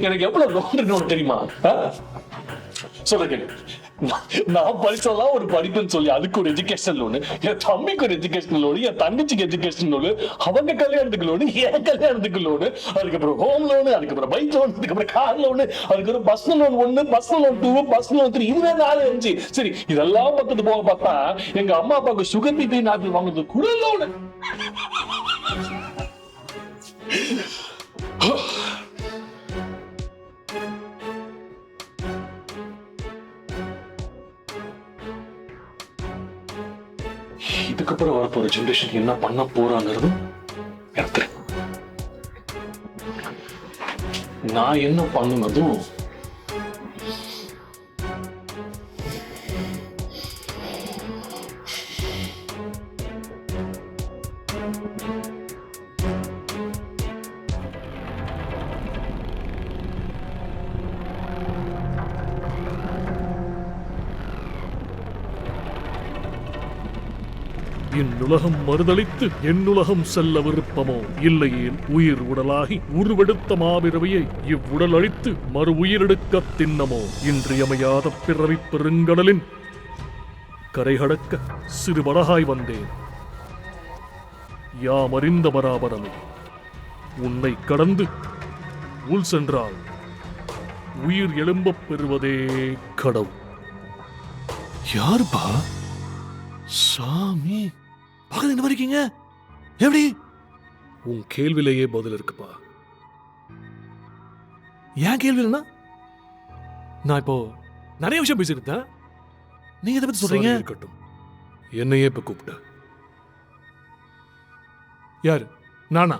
எனக்கு எவ்வளவு லோன் தெரியுமா? சொல்றேன், நான் படிச்சதெல்லாம் ஒரு படிப்புன்னு சொல்லி அதுக்கு ஒரு எஜுகேஷன் லோனு, என் தம்பிக்கு ஒரு எஜுகேஷன் லோனு, என் தங்கச்சிக்கு எஜுகேஷன் லோனு, அவங்க கல்யாணத்துக்கு லோனு, என் கல்யாணத்துக்கு லோனு, அதுக்கப்புறம் ஹோம் லோனு, அதுக்கப்புறம் பைக் லோன், அதுக்கப்புறம் கார் லோனு, அதுக்கப்புறம் bus loan 1, bus loan 2, bus loan 3, இதுவே 4 5. சரி, இதெல்லாம் பக்கத்து போக பார்த்தா எங்க அம்மா அப்பாவுக்கு சுகர் பிபி நாட்டில் வாங்குறது கூட லோனு. இதுக்கப்புறம் வரப்போற ஜெனரேஷன் என்ன பண்ண போறாங்கிறது எனக்கு தெரியும். நான் என்ன பண்ணுனதும் இந்நுலகம் மறுதளித்து என்னுலகம் செல்ல விருப்பமோ இல்லையேல் உயிர் உடலாகி உருவெடுத்த மாபிறவியை இவ்வுடல் அழித்து மறு உயிரெடுக்க திண்ணமோ இன்றியமையாத பிறவி பெருங்கடலின் கரைகடக்க சிறு படகாய் வந்தேன். யாமறிந்த பராபரமே, உன்னை கடந்து உள் சென்றால் உயிர் எழும்பப் பெறுவதே கடவுள். யாருப்பா? சாமி, பக்கத்துல என்ன இருக்கீங்க? எப்படி? உன் கேள்வியிலேயே பதில் இருக்குப்பா. ஏன் கேள்வி இல்லைன்னா? நான் இப்போ நிறைய விஷயம் பேசியிருந்தேன், நீங்க இதை பத்தி சொல்றீங்க. இருக்கட்டும், என்னையே இப்ப கூப்பிட்ட. யாரு? நானா?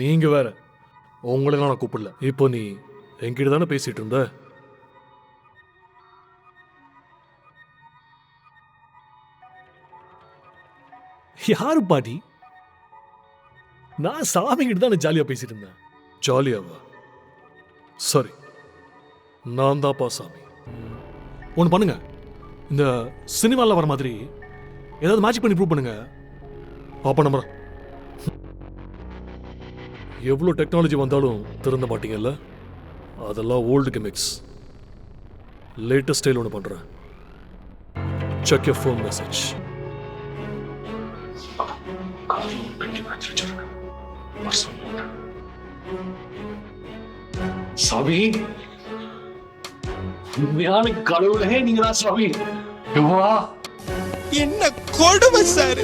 நீங்க வேற, உங்களை நான் கூப்பிடல. இப்போ நீ என்கிட்ட தானே பேசிட்டு இருந்த. யாரு பாட்டி? நான் சாமி கிட்ட தான் ஜாலியா பேசிட்டு இருந்தேன். ஜாலியாவா? சரி, நான் தான்ப்பா சாமி. ஒன்று பண்ணுங்க, இந்த சினிமாவில் வர மாதிரி ஏதாவது மேஜிக் பண்ணி ப்ரூவ் பண்ணுங்க. பாப்பா நம்புறேன். எவ்வளோ டெக்னாலஜி வந்தாலும் திருந்த மாட்டீங்கல்ல? அதெல்லாம் ஓல்டு கிமிக்ஸ். லேட்டஸ்ட் ஸ்டைல் ஒன்று பண்ணுறேன். Check your phone message. சாமி, உண்மையான கடவுளே நீங்க தான் சாமி. என்ன கொடுமை சார்.